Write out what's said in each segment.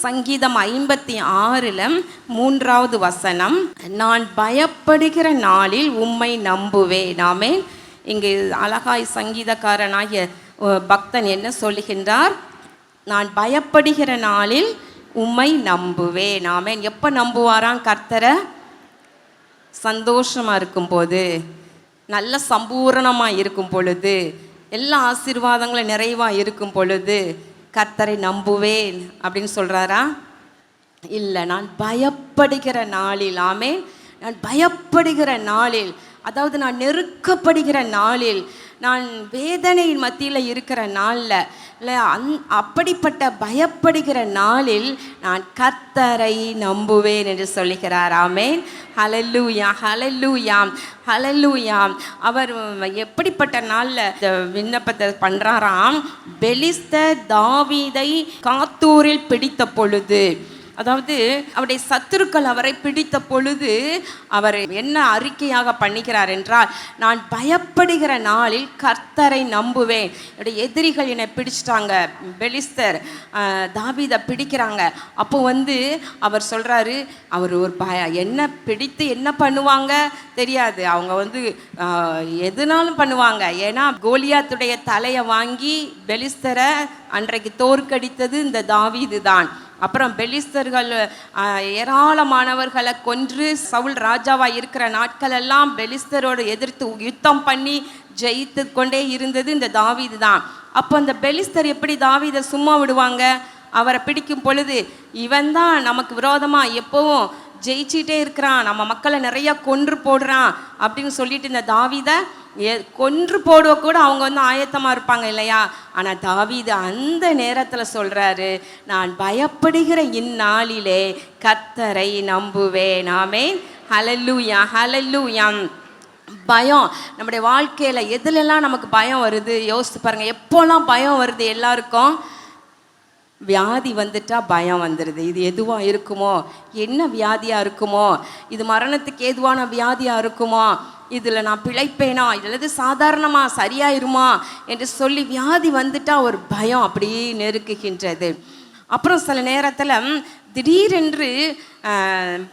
சங்கீதம் 56 வசனம், நான் பயப்படுகிற நாளில் உம்மை நம்புவேன். ஆமென். இங்கு அழகாய் சங்கீதக்காரனாகிய பக்தன் என்ன சொல்லுகின்றார்? நான் பயப்படுகிற நாளில் உம்மை நம்புவேன். ஆமென். எப்போ நம்புவாராம் கர்த்தரை? சந்தோஷமாக இருக்கும்போது, நல்ல சம்பூரணமாக இருக்கும் பொழுது, எல்லா ஆசீர்வாதங்களும் நிறைவாக இருக்கும் பொழுது கர்த்தரை நம்புவேன் அப்படின்னு சொல்கிறாரா? இல்லை, நான் பயப்படுகிற நாளில். ஆமென். நான் பயப்படுகிற நாளில், அதாவது நான் நெருக்கப்படுகிற நாளில், நான் வேதனையின் மத்தியில் இருக்கிற நாளில், இல்லை அப்படிப்பட்ட பயப்படுகிற நாளில் நான் கர்த்தரை நம்புவேன் என்று சொல்லுகிறார். ஆமென். ஹல்லேலூயா, ஹல்லேலூயா, ஹல்லேலூயா. அவர் எப்படிப்பட்ட நாளில் இந்த விண்ணப்பத்தை பண்ணுறாராம்? பெலிஸ்தர் தாவீதை காத்தூரில் பிடித்த பொழுது, அதாவது அவருடைய சத்துருக்கள் அவரை பிடித்த பொழுது அவர் என்ன அறிக்கையாக பண்ணுகிறார் என்றால், நான் பயப்படுகிற நாளில் கர்த்தரை நம்புவேன். என்னுடைய எதிரிகள் என்னை பிடிச்சிட்டாங்க, பெலிஸ்தர் தாவீதை பிடிக்கிறாங்க. அப்போ அவர் சொல்கிறாரு, அவர் ஒரு என்ன பிடித்து என்ன பண்ணுவாங்க தெரியாது, அவங்க எதுனாலும் பண்ணுவாங்க. ஏன்னா கோலியாத்துடைய தலையை வாங்கி பெலிஸ்தரை அன்றைக்கு தோற்கடித்தது இந்த தாவீது தான். அப்புறம் பெலிஸ்தர்கள் ஏராளமானவர்களை கொன்று சவுல் ராஜாவாக இருக்கிற நாட்களெல்லாம் பெலிஸ்தரோடு எதிர்த்து யுத்தம் பண்ணி ஜெயித்து கொண்டே இருந்தது இந்த தாவீது தான். அப்போ அந்த பெலிஸ்தர் எப்படி தாவீதை சும்மா விடுவாங்க? அவரை பிடிக்கும் பொழுது, இவன் தான் நமக்கு விரோதமாக எப்போவும் ஜெயிச்சிட்டே இருக்கிறான், நம்ம மக்களை நிறையா கொன்று போடுறான் அப்படின்னு சொல்லிட்டு இந்த தாவீதை கொன்று போடுவ கூட அவங்க ஆயத்தமாக இருப்பாங்க இல்லையா? ஆனால் தாவீது அந்த நேரத்தில் சொல்கிறாரு, நான் பயப்படுகிற இந்நாளிலே கர்த்தரை நம்புவேன். ஆமென். ஹல்லேலூயா, ஹல்லேலூயா. பயம் நம்முடைய வாழ்க்கையில் எதுலெல்லாம் நமக்கு பயம் வருது யோசித்து பாருங்கள். எப்போல்லாம் பயம் வருது எல்லாருக்கும்? வியாதி வந்துட்டா பயம் வந்துடுது. இது எதுவாக இருக்குமோ, என்ன வியாதியாக இருக்குமோ, இது மரணத்துக்கு ஏதுவான வியாதியாக இருக்குமோ, இதில் நான் பிழைப்பேனா, இல்லது சாதாரணமாக சரியாயிருமா என்று சொல்லி வியாதி வந்துட்டா ஒரு பயம் அப்படியே நெருக்குகின்றது. அப்புறம் சில நேரத்தில் திடீரென்று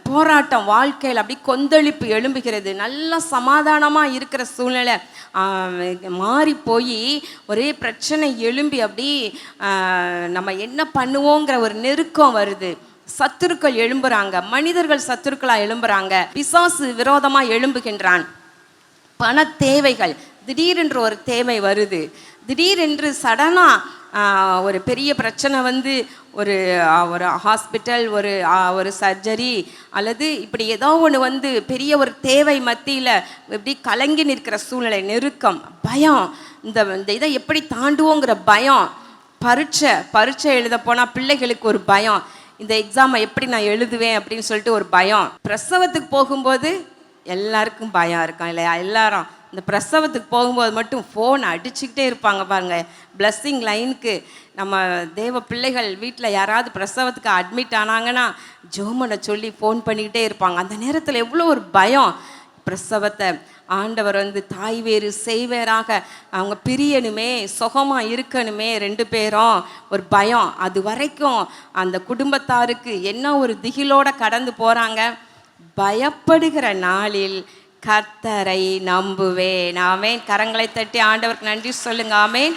போராட்டம் வாழ்க்கையில் அப்படி கொந்தளிப்பு எழும்புகிறது. நல்லா சமாதானமாக இருக்கிற சூழ்நிலை மாறி போய் ஒரே பிரச்சனை எழும்பி அப்படி நம்ம என்ன பண்ணுவோங்கிற ஒரு நெருக்கம் வருது. சத்துருக்கள் எழும்புறாங்க, மனிதர்கள் சத்துருக்களாக எழும்புறாங்க, பிசாசு விரோதமாக எழும்புகின்றான். பண தேவைகள், திடீரென்று ஒரு தேவை வருது, திடீரென்று சடனாக ஒரு பெரிய பிரச்சனை ஒரு ஒரு ஹாஸ்பிட்டல், ஒரு சர்ஜரி அல்லது இப்படி ஏதோ ஒன்று பெரிய ஒரு தேவை மத்தியில் இப்படி கலங்கி நிற்கிற சூழ்நிலை, நெருக்கம், பயம், இந்த இதை எப்படி தாண்டுவோங்கிற பயம். பரீட்சை எழுத போனால் பிள்ளைகளுக்கு ஒரு பயம், இந்த எக்ஸாமை எப்படி நான் எழுதுவேன் அப்படின்னு சொல்லிட்டு ஒரு பயம். பிரசவத்துக்கு போகும்போது எல்லாருக்கும் பயம் இருக்கும் இல்லையா? எல்லாரும் இந்த பிரசவத்துக்கு போகும்போது மட்டும் ஃபோன் அடிச்சுக்கிட்டே இருப்பாங்க பாருங்கள். பிளஸ்ஸிங் லைனுக்கு நம்ம தேவ பிள்ளைகள் வீட்டில் யாராவது பிரசவத்துக்கு அட்மிட் ஆனாங்கன்னா ஜோமனை சொல்லி ஃபோன் பண்ணிக்கிட்டே இருப்பாங்க. அந்த நேரத்தில் எவ்வளோ ஒரு பயம். பிரசவத்தை ஆண்டவர் தாய் வேறு செய்வேராக அவங்க பிரியணுமே, சுகமாக இருக்கணுமே ரெண்டு பேரும், ஒரு பயம். அது வரைக்கும் அந்த குடும்பத்தாருக்கு என்ன ஒரு திகிலோடு கடந்து போகிறாங்க. பயப்படுகிற நாளில் கர்த்தரை நம்புவேன். ஆமென். கரங்களை தட்டி ஆண்டவருக்கு நன்றி சொல்லுங்க. ஆமென்.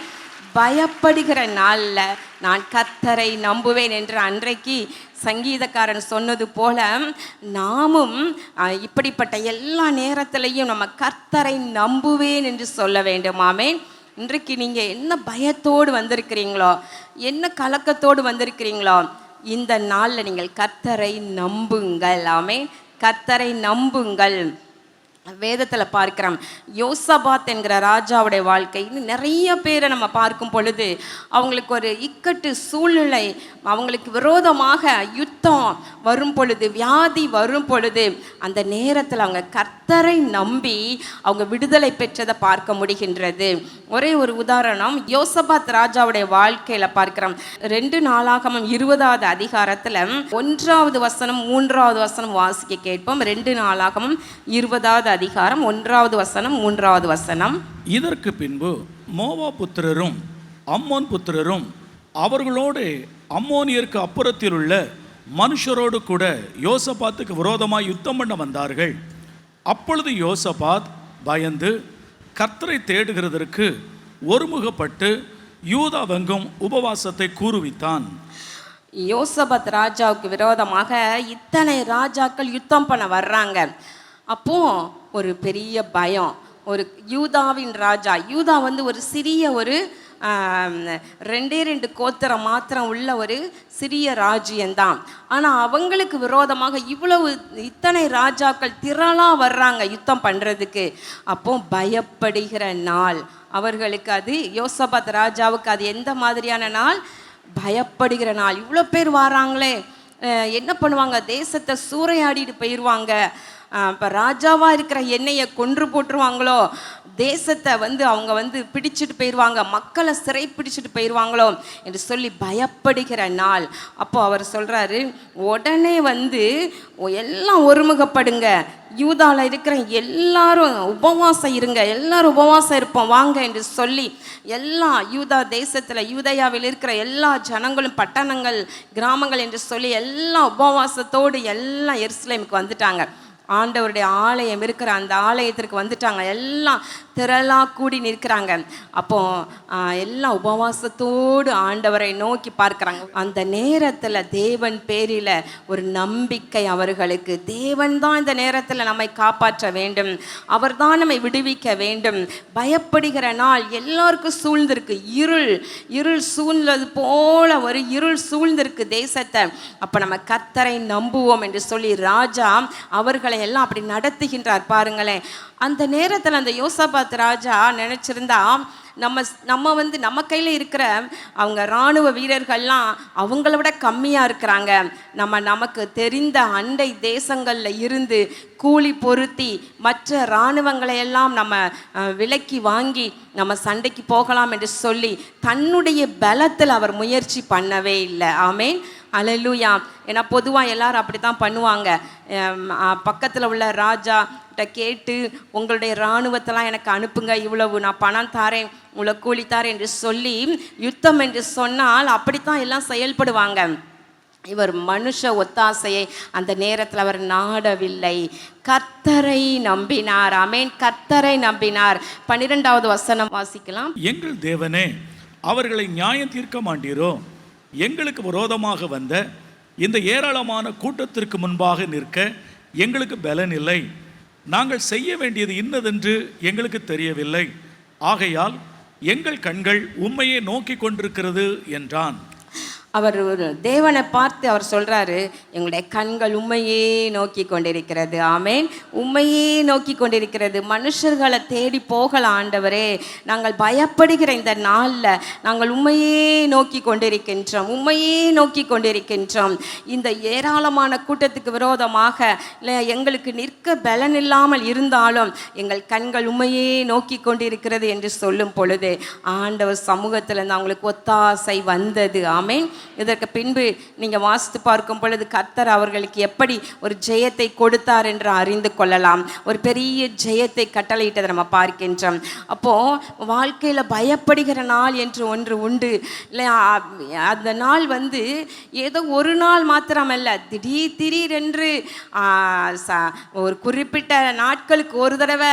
பயப்படுகிற நாளில் நான் கர்த்தரை நம்புவேன் என்று அன்றைக்கு சங்கீதக்காரன் சொன்னது போல நாமும் இப்படிப்பட்ட எல்லா நேரத்திலையும் நம்ம கர்த்தரை நம்புவேன் என்று சொல்ல வேண்டும். ஆமென். இன்றைக்கு நீங்கள் என்ன பயத்தோடு வந்திருக்கிறீங்களோ, என்ன கலக்கத்தோடு வந்திருக்கிறீங்களோ, இந்த நாளில் நீங்கள் கர்த்தரை நம்புங்கள். ஆமென். கர்த்தரை நம்புங்கள். வேதத்தில் பார்க்கிறோம், யோசபாத் என்கிற ராஜாவுடைய வாழ்க்கை. இன்னும் நிறைய பேரை நம்ம பார்க்கும் பொழுது அவங்களுக்கு ஒரு இக்கட்டு சூழ்நிலை, அவங்களுக்கு விரோதமாக யுத்தம் வரும் பொழுது, வியாதி வரும் பொழுது, அந்த நேரத்தில் அவங்க கர்த்தரை நம்பி அவங்க விடுதலை பெற்றதை பார்க்க முடிகின்றது. ஒரே ஒரு உதாரணம், யோசபாத் ராஜாவுடைய வாழ்க்கையில் பார்க்கிறோம். 2 நாளாகமம் 20வது அதிகாரத்தில் 1வது வசனம் 3வது வசனம் வாசிக்க கேட்போம். 2 நாளாகமம் 20வது அதிகாரம் 1வது வசனம் 3வது வசனம். இதற்கு பின்பு மோவா புத்திரரும் அம்மோன் புத்திரரும் அவர்களோடு அம்மோனியருக்கு அப்புறத்தில் உள்ள மனுஷரோடு கூட யோசபாத்துக்கு விரோதமாக யுத்தம் பண்ண வந்தார்கள். அப்பொழுது யோசபாத் பயந்து கர்த்தரை தேடுகிறதற்கு ஒருமுகப்பட்டு யூதாவெங்கும் உபவாசத்தை கூறுவித்தான். யோசபாத் ராஜாவுக்கு விரோதமாக இத்தனை ராஜாக்கள் யுத்தம் பண்ண வர்றாங்க. அப்போ ஒரு பெரிய பயம். ஒரு யூதாவின் ராஜா, யூதா வந்து ஒரு சிறிய ஒரு 2 கோத்திரம் மாத்திரம் உள்ள ஒரு சிறிய ராஜ்யம்தான். ஆனால் அவங்களுக்கு விரோதமாக இத்தனை ராஜாக்கள் திரளாக வர்றாங்க யுத்தம் பண்ணுறதுக்கு. அப்போ பயப்படுகிற நாள் அவர்களுக்கு. அது யோசபாத் ராஜாவுக்கு அது எந்த மாதிரியான நாள்? பயப்படுகிற நாள். இவ்வளோ பேர் வராங்களே, என்ன பண்ணுவாங்க? தேசத்தை சூறையாடிட்டு போயிடுவாங்க. இப்போ ராஜாவாக இருக்கிற என்னையை கொன்று போட்டுருவாங்களோ, தேசத்தை அவங்க பிடிச்சிட்டு போயிடுவாங்க, மக்களை சிறை பிடிச்சிட்டு போயிடுவாங்களோ என்று சொல்லி பயப்படுகிற நாள். அப்போ அவர் சொல்கிறாரு, உடனே எல்லாம் ஒருமுகப்படுங்க, யூதாவில் இருக்கிற எல்லாரும் உபவாசம் இருங்க, எல்லாரும் உபவாசம் இருப்போம் வாங்க என்று சொல்லி எல்லா யூதா தேசத்தில் யூதயாவில் இருக்கிற எல்லா ஜனங்களும் பட்டணங்கள் கிராமங்கள் என்று சொல்லி எல்லாம் உபவாசத்தோடு எல்லாம் எருசலேமுக்கு வந்துட்டாங்க. ஆண்டவருடைய ஆலயம் இருக்கிற அந்த ஆலயத்திற்கு வந்துட்டாங்க. எல்லாம் திரளாக கூடி நிற்கிறாங்க. அப்போ எல்லாம் உபவாசத்தோடு ஆண்டவரை நோக்கி பார்க்குறாங்க. அந்த நேரத்தில் தேவன் பேரில் ஒரு நம்பிக்கை அவர்களுக்கு. தேவன் தான் இந்த நேரத்தில் நம்மை காப்பாற்ற வேண்டும், அவர் தான் நம்மை விடுவிக்க வேண்டும். பயப்படுகிற நாள் எல்லாருக்கும் சூழ்ந்திருக்கு. இருள் சூழ்ந்தது போல ஒரு இருள் சூழ்ந்திருக்கு தேசத்தை. அப்போ நம்ம கர்த்தரை நம்புவோம் என்று சொல்லி ராஜா அவர்களை எல்லாம் அப்படி நடத்துகின்றார். பாருங்களேன், அந்த நேரத்தில் அந்த யோசபாத் ராஜா நினைச்சிருந்தா நம்ம கையில் இருக்கிற அவங்க இராணுவ வீரர்கள்லாம் அவங்கள விட கம்மியாக இருக்கிறாங்க, நமக்கு தெரிந்த அண்டை தேசங்களில் இருந்து கூலி பொருத்தி மற்ற இராணுவங்களை எல்லாம் நம்ம விலைக்கு வாங்கி நம்ம சண்டைக்கு போகலாம் என்று சொல்லி தன்னுடைய பலத்தில் அவர் முயற்சி பண்ணவே இல்லை. ஆமேன், அல்லேலூயா. ஏன்னா பொதுவாக எல்லாரும் அப்படி தான் பண்ணுவாங்க. பக்கத்தில் உள்ள ராஜா கேட்டு உங்களுடைய இராணுவத்தெல்லாம் எனக்கு அனுப்புங்க, இவ்வளவு நான் பணம் தாரேன், உங்களை கூலி தாரேன் என்று சொல்லி யுத்தம் என்று சொன்னால் அப்படித்தான் எல்லாம் செயல்படுவாங்க. இவர் மனுஷ ஒத்தாசையை அந்த நேரத்தில் அவர் நாடவில்லை, கர்த்தரை நம்பினார். ஆமென், கர்த்தரை நம்பினார். 12வது வசனம் வாசிக்கலாம். எங்கள் தேவனே, அவர்களை நியாயம் தீர்க்க மாட்டீரோ? எங்களுக்கு விரோதமாக வந்த இந்த ஏராளமான கூட்டத்திற்கு முன்பாக நிற்க எங்களுக்கு பலன் இல்லை. நாங்கள் செய்ய வேண்டியது இன்னதென்று எங்களுக்கு தெரியவில்லை. ஆகையால் எங்கள் கண்கள் உம்மையே நோக்கி கொண்டிருக்கிறது என்றான். அவர் ஒரு தேவனை பார்த்து அவர் சொல்கிறாரு, எங்களுடைய கண்கள் உண்மையே நோக்கி கொண்டிருக்கிறது. ஆமேன், உண்மையே நோக்கி கொண்டிருக்கிறது. மனுஷர்களை தேடி போகலாம் ஆண்டவரே, நாங்கள் பயப்படுகிற இந்த நாளில் நாங்கள் உண்மையே நோக்கி கொண்டிருக்கின்றோம், உண்மையே நோக்கி கொண்டிருக்கின்றோம். இந்த ஏராளமான கூட்டத்துக்கு விரோதமாக இல்லை எங்களுக்கு நிற்க பலன் இல்லாமல் இருந்தாலும் எங்கள் கண்கள் உண்மையே நோக்கி கொண்டிருக்கிறது என்று சொல்லும் பொழுது ஆண்டவர் சமூகத்தில் இருந்து அவங்களுக்கு ஒத்தாசை வந்தது. ஆமேன். இதற்கு பின்பு நீங்கள் வாசித்து பார்க்கும் பொழுது கர்த்தர் அவர்களுக்கு எப்படி ஒரு ஜெயத்தை கொடுத்தார் என்று அறிந்து கொள்ளலாம். ஒரு பெரிய ஜெயத்தை கட்டளையிட்டதை நம்ம பார்க்கின்றோம். அப்போது வாழ்க்கையில் பயப்படுகிற நாள் என்று ஒன்று உண்டு இல்லை. அந்த நாள் ஏதோ ஒரு நாள் மாத்திரமல்ல, திடீரென்று ஒரு குறிப்பிட்ட நாட்களுக்கு ஒரு தடவை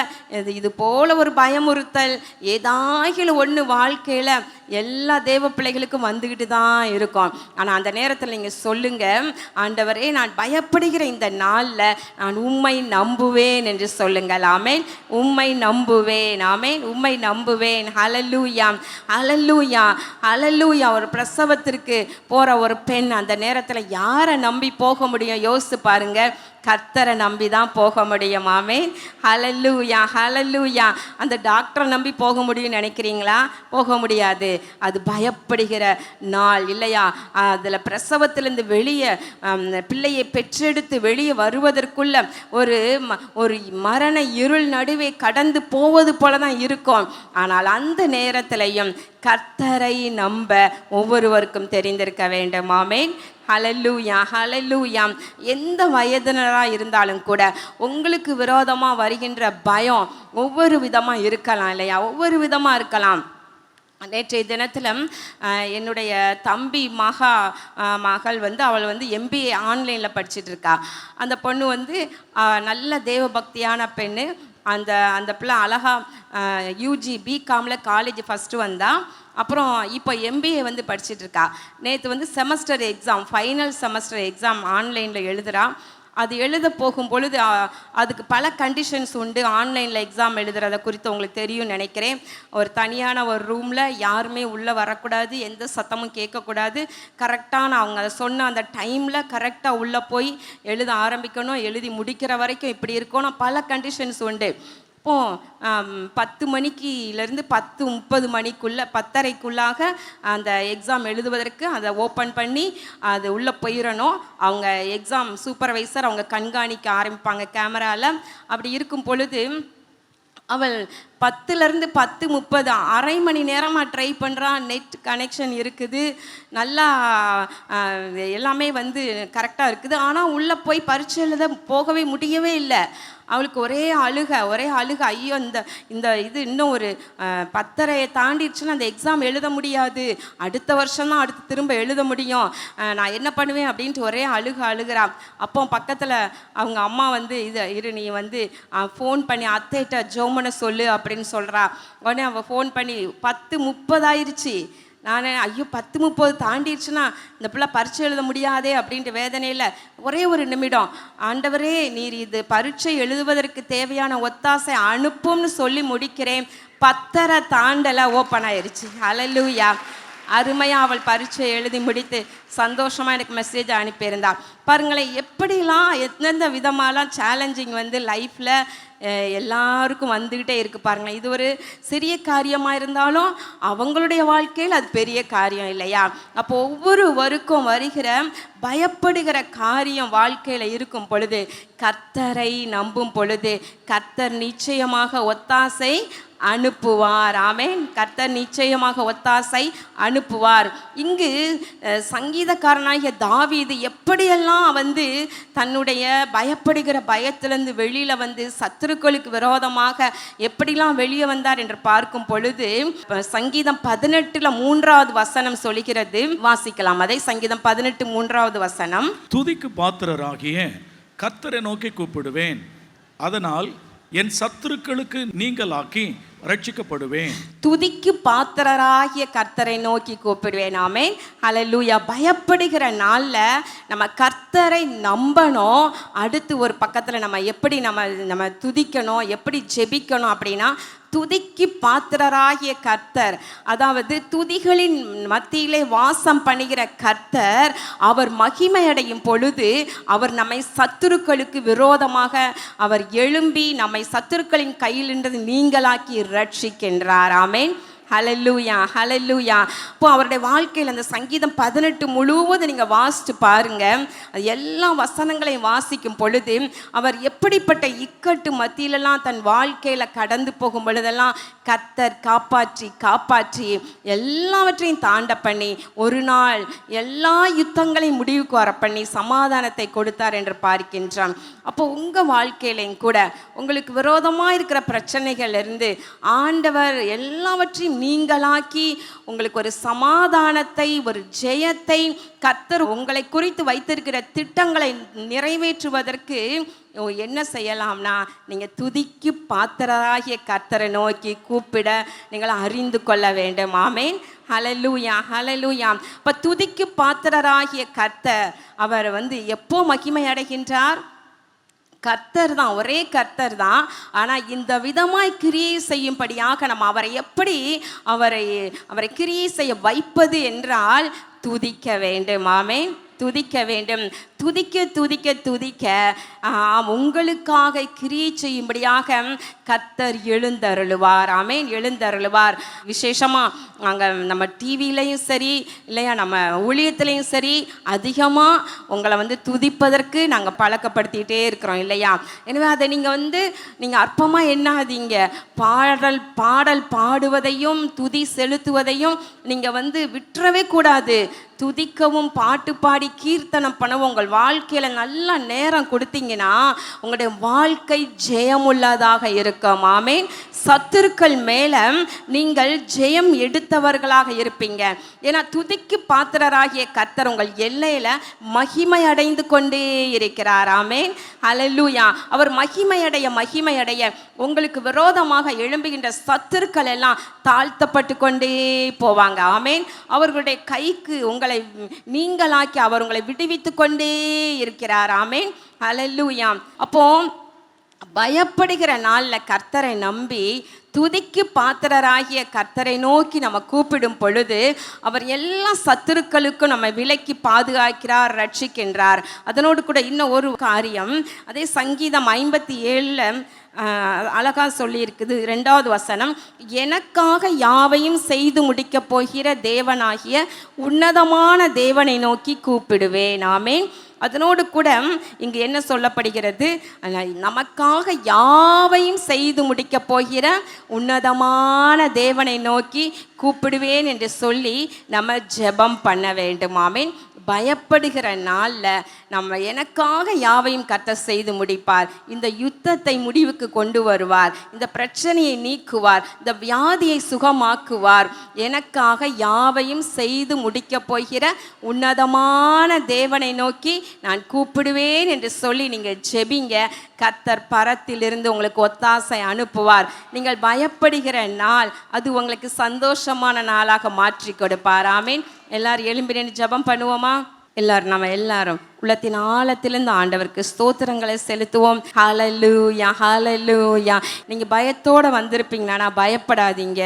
இது போல ஒரு பயமுறுத்தல் ஏதாகிலும் ஒன்று வாழ்க்கையில் எல்லா தேவ பிள்ளைகளுக்கும் வந்துக்கிட்டு தான் இருக்கும். ஆனால் அந்த நேரத்தில் நீங்கள் சொல்லுங்கள், ஆண்டவரே நான் பயப்படுகிற இந்த நாளில் நான் உம்மை நம்புவேன் என்று சொல்லுங்கள். ஆமேன், உம்மை நம்புவேன். ஆமேன், உம்மை நம்புவேன். ஹல்லேலூயா, ஹல்லேலூயா, ஹல்லேலூயா. ஒரு பிரசவத்திற்கு போகிற ஒரு பெண் அந்த நேரத்தில் யாரை நம்பி போக முடியும்? யோசித்து பாருங்கள், கர்த்தரை நம்பி தான் போக முடியும். ஆமேன், ஹல்லேலூயா, ஹல்லேலூயா. அந்த டாக்டரை நம்பி போக முடியும்னு நினைக்கிறீங்களா? போக முடியாது. அது பயப்படுகிற நாள் இல்லையா? அதில் பிரசவத்திலேருந்து வெளியே பிள்ளையை பெற்றெடுத்து வெளியே வருவதற்குள்ள ஒரு மரண இருள் நடுவே கடந்து போவது போல தான் இருக்கும். ஆனால் அந்த நேரத்திலையும் கர்த்தரை நம்ப ஒவ்வொருவருக்கும் தெரிந்திருக்க வேண்டும். ஆமேன், ஹல்லேலூயா, ஹல்லேலூயா. எந்த வயதினராக இருந்தாலும் கூட உங்களுக்கு விரோதமாக வருகின்ற பயம் ஒவ்வொரு விதமாக இருக்கலாம் இல்லையா? ஒவ்வொரு விதமாக இருக்கலாம். நேற்றைய தினத்தில் என்னுடைய தம்பி மகள் வந்து அவள் வந்து MBA ஆன்லைனில் படிச்சுட்டு இருக்கா. அந்த பொண்ணு வந்து நல்ல தேவ பக்தியான பெண்ணு. அந்த பிள்ளை அழகாக UG BComல காலேஜ் ஃபஸ்ட்டு வந்தா. அப்புறம் இப்போ MBA வந்து படிச்சுட்டு இருக்கா. நேற்று வந்து semester exam, final semester exam ஆன்லைனில் எழுதுகிறா. அது எழுத போகும் பொழுது அதுக்கு பல கண்டிஷன்ஸ் உண்டு. ஆன்லைனில் எக்ஸாம் எழுதுறத குறித்து உங்களுக்கு தெரியும் நினைக்கிறேன். ஒரு தனியான ஒரு ரூமில் யாருமே உள்ளே வரக்கூடாது, எந்த சத்தமும் கேட்கக்கூடாது. கரெக்டான அவங்க அதை சொன்ன அந்த டைமில் கரெக்டாக உள்ளே போய் எழுத ஆரம்பிக்கணும், எழுதி முடிக்கிற வரைக்கும் இப்படி இருக்கணும். பல கண்டிஷன்ஸ் உண்டு. இப்போது 10 மணிக்குலேருந்து 10:30 மணிக்குள்ளே 10:30க்குள்ளாக அந்த எக்ஸாம் எழுதுவதற்கு அதை ஓப்பன் பண்ணி அது உள்ளே போயிடணும். அவங்க எக்ஸாம் சூப்பர்வைசர் அவங்க கண்காணிக்க ஆரம்பிப்பாங்க கேமராவில். அப்படி இருக்கும் பொழுது அவள் 10லேருந்து 10:30 அரை மணி நேரமாக ட்ரை பண்ணுறா. நெட் கனெக்ஷன் இருக்குது, நல்லா எல்லாமே வந்து கரெக்டாக இருக்குது. ஆனால் உள்ளே போய் பரீட்சை எழுத போகவே முடியவே இல்லை. அவளுக்கு ஒரே அழுக. ஐயோ, இந்த இது இன்னும் ஒரு 10:30 தாண்டிடுச்சுன்னா அந்த எக்ஸாம் எழுத முடியாது, அடுத்த வருஷம்தான் அடுத்து திரும்ப எழுத முடியும், நான் என்ன பண்ணுவேன் அப்படின்ட்டு ஒரே அழுகிறா. அப்போ பக்கத்தில் அவங்க அம்மா வந்து நீ வந்து ஃபோன் பண்ணி அத்தைகிட்ட ஜோமனை சொல்லு அப்படின்னு சொல்கிறா. உடனே அவள் ஃபோன் பண்ணி 10:30 ஆயிடுச்சு. நான் ஐயோ 10:30 தாண்டிடுச்சுன்னா இந்த பிள்ளை பரீட்சை எழுத முடியாதே அப்படின்ட்டு வேதனையில் ஒரே ஒரு நிமிடம், ஆண்டவரே நீர் இது பரீட்சை எழுதுவதற்கு தேவையான ஒத்தாசை அனுப்பும்னு சொல்லி முடிக்கிறேன். 10:30 தாண்டலை, ஓப்பன் ஆயிடுச்சு. ஹல்லேலூயா. அருமையாக அவள் பரீட்சை எழுதி முடித்து சந்தோஷமாக எனக்கு மெசேஜ் அனுப்பியிருந்தா. பாருங்களேன், எப்படிலாம் எந்தெந்த விதமாலாம் சேலஞ்சிங் வந்து லைஃப்பில் எல்லாருக்கும் வந்துக்கிட்டே இருக்குது பாருங்களேன். இது ஒரு சிறிய காரியமாக இருந்தாலும் அவங்களுடைய வாழ்க்கையில் அது பெரிய காரியம் இல்லையா? அப்போ ஒவ்வொருவருக்கும் வருகிற பயப்படுகிற காரியம் வாழ்க்கையில் இருக்கும் பொழுது கர்த்தரை நம்பும் பொழுது கர்த்தர் நிச்சயமாக ஒத்தாசை அனுப்புவார். ஆமென். கர்த்தர் நிச்சயமாக ஒத்தாசை அனுப்புவார். இங்கு சங்கீதக்காரனாகிய தாவீது எப்படியெல்லாம் வந்து தன்னுடைய பயப்படுகிற பயத்திலிருந்து வெளியில் வந்து சத்துருக்களுக்கு விரோதமாக எப்படிலாம் வெளியே வந்தார் என்று பார்க்கும் பொழுது சங்கீதம் 18 3வது வசனம் சொல்கிறது. வாசிக்கலாம் அதை. சங்கீதம் 18 3வது வசனம். துதிக்கு பாத்திரராகிய கர்த்தரை நோக்கி கூப்பிடுவேன், அதனால் என் சத்துருக்களுக்கு நீங்களாக்கி ரட்சிக்கப்படுவேன். துதிக்கு பாத்திரராகிய கர்த்தரை நோக்கி கூப்பிடுவேன். ஆமென். ஹல்லேலூயா. பயப்படுகிற நாளில் நம்ம கர்த்தரை நம்பணும். அடுத்து ஒரு பக்கத்தில் நம்ம எப்படி நம்ம துதிக்கணும், எப்படி ஜெபிக்கணும் அப்படின்னா, துதிக்கு பாத்திரராகிய கர்த்தர், அதாவது துதிகளின் மத்தியிலே வாசம் பண்ணுகிற கர்த்தர், அவர் மகிமையடையும் பொழுது அவர் நம்மை சத்துருக்களுக்கு விரோதமாக அவர் எழும்பி நம்மை சத்துருக்களின் கையிலிருந்து நீங்களாக்கி ரட்சிக்கின்றார். ஆமென். ஹல்லேலூயா, ஹல்லேலூயா. இப்போ அவருடைய வாழ்க்கையில் அந்த சங்கீதம் 18 முழுவதும் நீங்கள் வாசித்து பாருங்கள். அது எல்லா வசனங்களையும் வாசிக்கும் பொழுது அவர் எப்படிப்பட்ட இக்கட்டு மத்தியிலெல்லாம் தன் வாழ்க்கையில் கடந்து போகும் பொழுதெல்லாம் கர்த்தர் காப்பாற்றி எல்லாவற்றையும் தாண்ட பண்ணி ஒரு நாள் எல்லா யுத்தங்களையும் முடிவுக்கு வர பண்ணி சமாதானத்தை கொடுத்தார் என்று பார்க்கின்றான். அப்போ உங்கள் வாழ்க்கையிலையும் கூட உங்களுக்கு விரோதமாக இருக்கிற பிரச்சனைகள் இருந்து ஆண்டவர் எல்லாவற்றையும் நீங்களாக்கி உங்களுக்கு ஒரு சமாதானத்தை, ஒரு ஜெயத்தை கர்த்தர் உங்களை குறித்து வைத்திருக்கிற திட்டங்களை நிறைவேற்றுவதற்கு என்ன செய்யலாம்னா, நீங்கள் துதிக்கு பாத்திரராகிய கர்த்தரை நோக்கி கூப்பிட நீங்கள் அறிந்து கொள்ள வேண்டும். ஆமென். ஹல்லேலூயா, ஹல்லேலூயா. இப்போ துதிக்கு பாத்திரராகிய கர்த்தர் அவர் வந்து எப்போ மகிமை அடைகின்றார்? கர்த்தர் தான், ஒரே கர்த்தர் தான். ஆனால் இந்த விதமாய் கிரியை செய்யும்படியாக நம்ம அவரை எப்படி அவரை கிரியை செய்ய வைப்பது என்றால் துதிக்க வேண்டும். ஆமென். துதிக்க வேண்டும். துதிக்க உங்களுக்காக கிரியை செய்யும்படியாக கர்த்தர் எழுந்தருளுவார். ஆமென். எழுந்தருளுவார். விசேஷமாக நாங்கள் நம்ம டிவிலையும் சரி, இல்லையா நம்ம ஊழியத்துலேயும் சரி, அதிகமாக உங்களை வந்து துதிப்பதற்கு நாங்கள் பழக்கப்படுத்திகிட்டே இருக்கிறோம் இல்லையா? எனவே அதை நீங்கள் அற்பமாக எண்ணாதீங்க. பாடல் பாடுவதையும் துதி செலுத்துவதையும் நீங்கள் விட்டுறவே கூடாது. துதிக்கவும் பாட்டு பாடி கீர்த்தனம் பண்ணவும் உங்கள் வாழ்க்கையில் நல்ல நேரம் கொடுத்தீங்கன்னா உங்களுடைய வாழ்க்கை ஜெயமுள்ளதாக இருக்கும். ஆமேன். சத்துருக்கள் மேலே நீங்கள் ஜெயம் எடுத்தவர்களாக இருப்பீங்க. ஏன்னா துதிக்கு பாத்திரராகிய கர்த்தர் உங்கள் எல்லையில் மகிமை அடைந்து கொண்டே இருக்கிறார். ஆமேன். ஹல்லேலூயா. அவர் மகிமையடைய உங்களுக்கு விரோதமாக எழும்புகின்ற சத்துருக்கள் எல்லாம் தாழ்த்தப்பட்டு கொண்டே போவாங்க. ஆமேன். அவர்களுடைய கைக்கு உங்களை நீங்களாக்கி அவர் உங்களை விடுவித்து கொண்டே இருக்கிறார். ஆமேன். ஹல்லேலூயா. அப்போ பயப்படுகிற நாளில் கர்த்தரை நம்பி துதிக்கு பாத்திரராகிய கர்த்தரை நோக்கி நம்ம கூப்பிடும் பொழுது அவர் எல்லா சத்துருக்களுக்கும் நம்ம விலக்கி பாதுகாக்கிறார், ரட்சிக்கின்றார். அதனோடு கூட இன்னும் ஒரு காரியம், அதே சங்கீதம் 57 அழகா சொல்லியிருக்குது. 2வது வசனம், எனக்காக யாவையும் செய்து முடிக்கப் போகிற தேவனாகிய உன்னதமான தேவனை நோக்கி கூப்பிடுவேன். ஆமேன். அதனோடு கூட இங்கு என்ன சொல்லப்படுகிறது, நமக்காக யாவையும் செய்து முடிக்கப் போகிற உன்னதமான தேவனை நோக்கி கூப்பிடுவேன் என்று சொல்லி நம்ம ஜெபம் பண்ண வேண்டும். ஆமேன். பயப்படுகிற நாளில் நம்ம எனக்காக யாவையும் கர்த்தர் செய்து முடிப்பார். இந்த யுத்தத்தை முடிவுக்கு கொண்டு வருவார். இந்த பிரச்சனையை நீக்குவார். இந்த வியாதியை சுகமாக்குவார். எனக்காக யாவையும் செய்து முடிக்கப் போகிற உன்னதமான தேவனை நோக்கி நான் கூப்பிடுவேன் என்று சொல்லி நீங்கள் ஜெபிங்க. கர்த்தர் பரத்திலிருந்து உங்களுக்கு ஒத்தாசை அனுப்புவார். நீங்கள் பயப்படுகிற நாள் அது உங்களுக்கு சந்தோஷமான நாளாக மாற்றி கொடுப்பார். ஆமீன். எல்லாரும் எழும்பி நின்று ஜெபம் பண்ணுவோமா? நம்ம எல்லாரும் உள்ளத்தின் ஆழத்திலிருந்து ஆண்டவருக்கு ஸ்தோத்திரங்களை செலுத்துவோம். ஹல்லேலூயா, ஹல்லேலூயா. நீங்கள் பயத்தோடு வந்திருப்பீங்கன்னா பயப்படாதீங்க.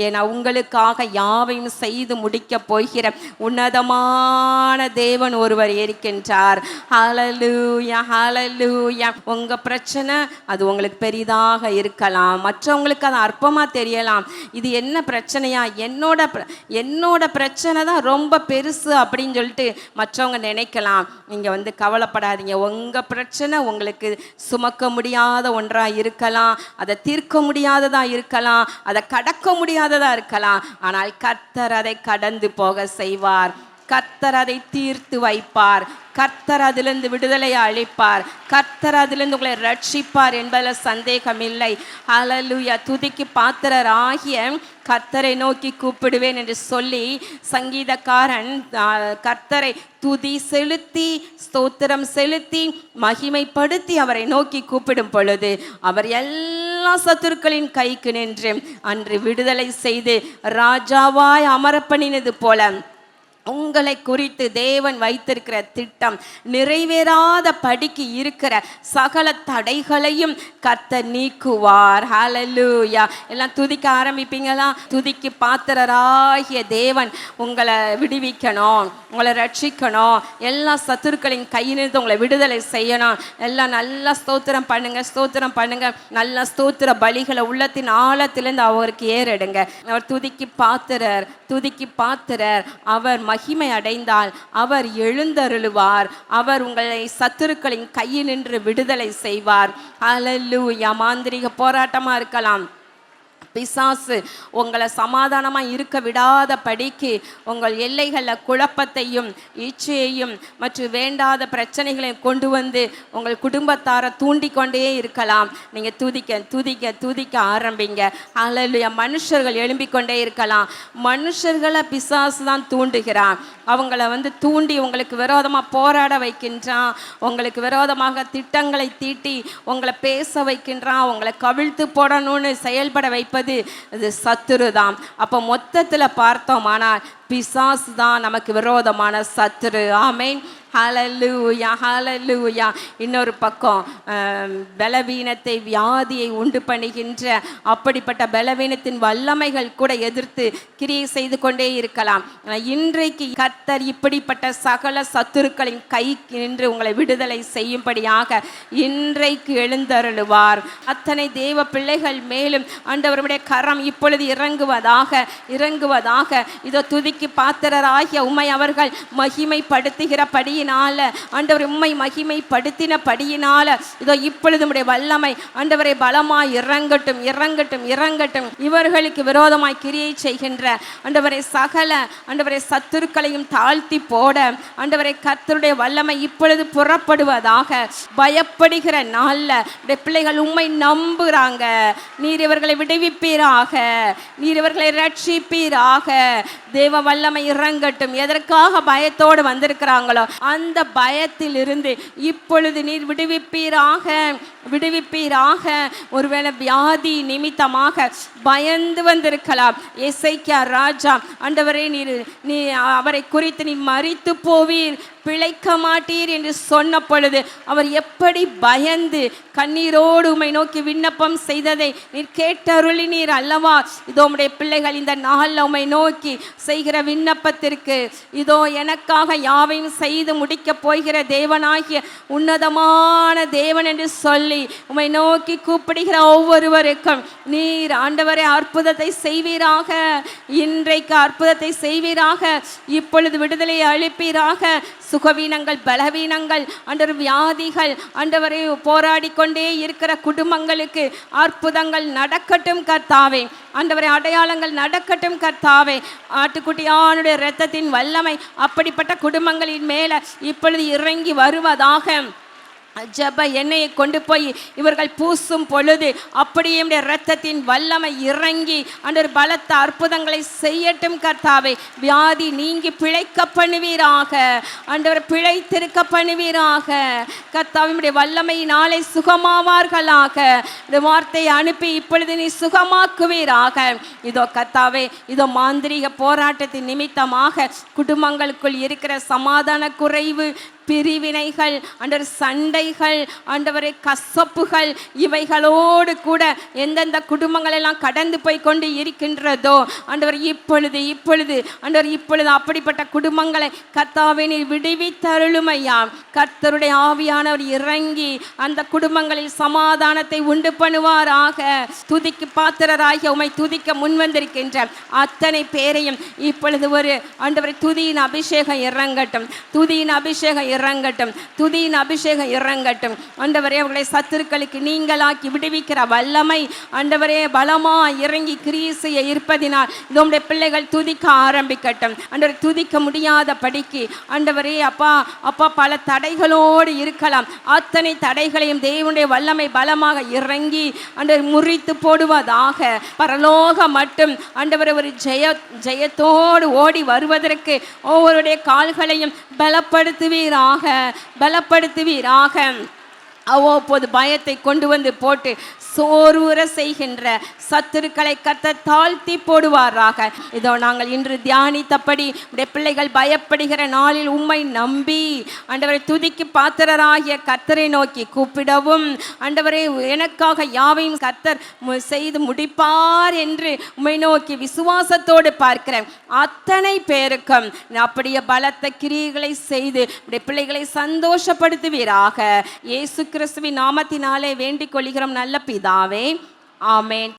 ஏன்னா உங்களுக்காக யாவையும் செய்து முடிக்க போகிற உன்னதமான தேவன் ஒருவர் இருக்கின்றார். ஹல்லேலூயா, ஹல்லேலூயா. உங்கள் பிரச்சனை அது உங்களுக்கு பெரிதாக இருக்கலாம், மற்றவங்களுக்கு அது அற்பமாக தெரியலாம். இது என்ன பிரச்சனையா, என்னோட பிரச்சனை தான் ரொம்ப பெருசு அப்படின்னு சொல்லிட்டு மற்றவங்க நினைக்கலாம். நீங்கள் கவலைப்படாதீங்க. உங்கள் பிரச்சனை உங்களுக்கு சுமக்க முடியாத ஒன்றாக இருக்கலாம், அதை தீர்க்க முடியாததாக இருக்கலாம், அதை கடக்க முடியாததாக இருக்கலாம். ஆனால் கர்த்தர் அதை கடந்து போக செய்வார். கர்த்தர் அதை தீர்த்து வைப்பார். கர்த்தர் அதிலிருந்து விடுதலை அளிப்பார். கர்த்தர் அதிலிருந்து உங்களை ரட்சிப்பார் என்பதில் சந்தேகம் இல்லை. ஹல்லேலூயா. துதிக்கு பாத்திரராகிய கர்த்தரை நோக்கி கூப்பிடுவேன் என்று சொல்லி சங்கீதக்காரன் கர்த்தரை துதி செலுத்தி ஸ்தோத்திரம் செலுத்தி மகிமைப்படுத்தி அவரை நோக்கி கூப்பிடும் பொழுது அவர் எல்லா சத்துருக்களின் கைக்கு நின்று அன்று விடுதலை செய்து ராஜாவாய் அமரப்பண்ணினது போல உங்களை குறித்து தேவன் வைத்திருக்கிற திட்டம் நிறைவேறாத படிக்கு இருக்கிற சகல தடைகளையும் கர்த்தர் நீக்குவார். ஹல்லேலூயா. எல்லாம் துதிக்க ஆரம்பிப்பீங்களா? துதிக்கு பாத்திரராகிய தேவன் உங்களை விடுவிக்கணும், உங்களை ரட்சிக்கணும், எல்லா சத்துருக்களின் கையிலிருந்து உங்களை விடுதலை செய்யணும். எல்லாம் நல்லா ஸ்தோத்திரம் பண்ணுங்க, ஸ்தோத்திரம் பண்ணுங்க. நல்ல ஸ்தோத்திர பலிகளை உள்ளத்தின் ஆழத்திலிருந்து அவருக்கு ஏறெடுங்க. அவர் துதிக்கு பாத்திரர், துதிக்கு பாத்திரர். அவர் மகிமை அடைந்தால் அவர் எழுந்தருளுவார். அவர் உங்களை சத்துருக்களின் கையினின்று விடுதலை செய்வார். ஹல்லேலூயா. மாந்திரீக போராட்டமா இருக்கலாம், பிசாசு உங்களை சமாதானமாக இருக்க விடாத படிக்கு உங்கள் எல்லைகளில் குழப்பத்தையும் இச்சையையும் மற்றும் வேண்டாத பிரச்சனைகளையும் கொண்டு வந்து உங்கள் குடும்பத்தாரை தூண்டிக்கொண்டே இருக்கலாம். நீங்கள் துதிக்க துதிக்க துதிக்க ஆரம்பிங்க. ஹல்லேலூயா. மனுஷர்கள் எழும்பிக்கொண்டே இருக்கலாம். மனுஷர்களை பிசாசு தான் தூண்டுகிறான். அவங்கள தூண்டி உங்களுக்கு விரோதமாக போராட வைக்கின்றான். உங்களுக்கு விரோதமாக திட்டங்களை தீட்டி உங்களை பேச வைக்கின்றான். உங்களை கவிழ்த்து போடணும்னு செயல்பட வைப்பது அது சத்துருதான். அப்போ மொத்தத்தில் பார்த்தோமானால் பிசாசு தான் நமக்கு விரோதமான சத்துரு. ஆமேன். ஹல்லேலூயா, ஹல்லேலூயா. இன்னொரு பக்கம் பலவீனத்தை வியாதியை உண்டு பண்ணுகின்ற அப்படிப்பட்ட பலவீனத்தின் வல்லமைகள் கூட எதிர்த்து கிரியை செய்து கொண்டே இருக்கலாம். இன்றைக்கு கர்த்தர் இப்படிப்பட்ட சகல சத்துருக்களின் கை நின்று உங்களை விடுதலை செய்யும்படியாக இன்றைக்கு எழுந்தருளுவார். அத்தனை தேவ பிள்ளைகள் மேலும் ஆண்டவருடைய கரம் இப்பொழுது இறங்குவதாக. இதோ துதிக்கு துதிக்கு பாத்திரராகிய உம்மை அவர்கள் மகிமைப்படுத்துகிறபடியினால, ஆண்டவரை உம்மை மகிமைப்படுத்தினபடியினால இதோ இப்பொழுது உம்முடைய வல்லமை ஆண்டவரை பலமாய் இறங்கட்டும், இறங்கட்டும், இறங்கட்டும். இவர்களுக்கு விரோதமாய் கிரியை செய்கின்ற ஆண்டவரை சகல ஆண்டவரை சத்துருக்களையும் தாழ்த்தி போட ஆண்டவரை கர்த்தருடைய வல்லமை இப்பொழுது புறப்படுவதாக. பயப்படுகிற நாள்ல பிள்ளைகள் உம்மை நம்புறாங்க. நீர் இவர்களை விடுவிப்பீராக, நீர் இவர்களை ரட்சிப்பீராக. தேவ வல்லமை இறங்கட்டும். எதற்காக பயத்தோடு வந்திருக்கிறாங்களோ அந்த பயத்தில் இருந்து இப்பொழுது நீர் விடுவிப்பீராக, விடுவிப்பீராக. ஒருவேளை வியாதி நிமித்தமாக பயந்து வந்திருக்கலாம். எசேக்கியா ராஜா ஆண்டவரே நீ அவரை குறித்து நீ மரித்து போவீர், பிழைக்க மாட்டீர் என்று சொன்ன பொழுது அவர் எப்படி பயந்து கண்ணீரோடு உம்மை நோக்கி விண்ணப்பம் செய்ததை நீர் கேட்டருளினீர் அல்லவா? இதோ உம்முடைய பிள்ளைகள் இந்த நாளில் உம்மை நோக்கி செய்கிற விண்ணப்பத்திற்கு இதோ எனக்காக யாவையும் செய்து முடிக்கப் போகிற தேவனாகிய உன்னதமான தேவன் என்று சொல்லி உம்மை நோக்கி கூப்பிடுகிற ஒவ்வொருவருக்கும் நீர் ஆண்டவரே அற்புதத்தை செய்வீராக, இன்றைக்கு அற்புதத்தை செய்வீராக. இப்பொழுது விடுதலை அளிப்பீராக. சுகவீனங்கள், பலவீனங்கள், ஆண்டவர் வியாதிகள் ஆண்டவரை போராடி கொண்டே இருக்கிற குடும்பங்களுக்கு அற்புதங்கள் நடக்கட்டும் கர்த்தாவே. ஆண்டவரை அடையாளங்கள் நடக்கட்டும் கர்த்தாவே. ஆட்டுக்குட்டியானுடைய இரத்தத்தின் வல்லமை அப்படிப்பட்ட குடும்பங்களின் மேல இப்பொழுது இறங்கி வருவதாக. ஜப எண்ணெயை கொண்டு போய் இவர்கள் பூசும் பொழுது அப்படியே இரத்தத்தின் வல்லமை இறங்கி ஆண்டவர் பலத்த அற்புதங்களை செய்யட்டும் கர்த்தாவே. வியாதி நீங்கி பிழைக்க பண்ணுவீராக, ஆண்டவர் பிழைத்திருக்க பண்ணுவீராக கர்த்தாவே. வல்லமையினாலே சுகமாவார்களாக. இந்த வார்த்தையை அனுப்பி இப்பொழுது நீ சுகமாக்குவீராக. இதோ கர்த்தாவே, இதோ மாந்திரீக போராட்டத்தின் நிமித்தமாக குடும்பங்களுக்குள் இருக்கிற சமாதான குறைவு, பிரிவினைகள், ஆண்டவர் சண்டைகள், ஆண்டவரை கசப்புகள், இவைகளோடு கூட எந்தெந்த குடும்பங்கள் எல்லாம் கடந்து போய் கொண்டு இருக்கின்றதோ ஆண்டவர் இப்பொழுது ஆண்டவர் இப்பொழுது அப்படிப்பட்ட குடும்பங்களை கர்த்தாவே நீர் விடுவித்தருளுமையா. கர்த்தருடைய ஆவியானவர் இறங்கி அந்த குடும்பங்களில் சமாதானத்தை உண்டு பண்ணுவாராக. துதிக்கு பாத்திரராகிய உம்மை துதிக்க முன்வந்திருக்கின்ற அத்தனை பேரையும் இப்பொழுது ஒரு ஆண்டவரை துதியின் அபிஷேகம் இறங்கட்டும், துதியின் அபிஷேகம் இறங்கட்டும், துதியின் அபிஷேகம் இறங்கட்டும். ஆண்டவரே அவர்களை சத்துருக்களுக்கு நீங்களாக்கி விடுவிக்கிற வல்லமை ஆண்டவரே பலமா இறங்கி கிரியை செய்ய இருப்பதினால் நம்முடைய பிள்ளைகள் துதிக்க ஆரம்பிக்கட்டும். ஆண்டவரை துதிக்க முடியாத படிக்கு ஆண்டவரே அப்பா அப்பா பல தடைகளோடு இருக்கலாம். அத்தனை தடைகளையும் தேவனுடைய வல்லமை பலமாக இறங்கி ஆண்டவர் முறித்து போடுவதாக. பரலோக மட்டும் ஆண்டவர் ஒரு ஜெயத்தோடு ஓடி வருவதற்கு ஒவ்வொருடைய கால்களையும் பலப்படுத்துவீராக, பலப்படுத்துவீராக. அவ்வப்போது பயத்தை கொண்டு வந்து போட்டு சோர்வுற செய்கின்ற சத்துருக்களை கர்த்தர் தாழ்த்தி போடுவாராக. இதோ நாங்கள் இன்று தியானித்தபடி உடைய பிள்ளைகள் பயப்படுகிற நாளில் உம்மை நம்பி ஆண்டவரை துதிக்கு பாத்திரராகிய கர்த்தரை நோக்கி கூப்பிடவும், ஆண்டவரை எனக்காக யாவையும் கர்த்தர் செய்து முடிப்பார் என்று உம்மை நோக்கி விசுவாசத்தோடு பார்க்கிறேன் அத்தனை பேருக்கும் அப்படியே பலத்த கிரியைகளை செய்து உடைய பிள்ளைகளை சந்தோஷப்படுத்துவீராக. இயேசு கிறிஸ்துவின் நாமத்தினாலே வேண்டிக் கொள்கிறோம் நல்ல பிதாவே, ஆமென்.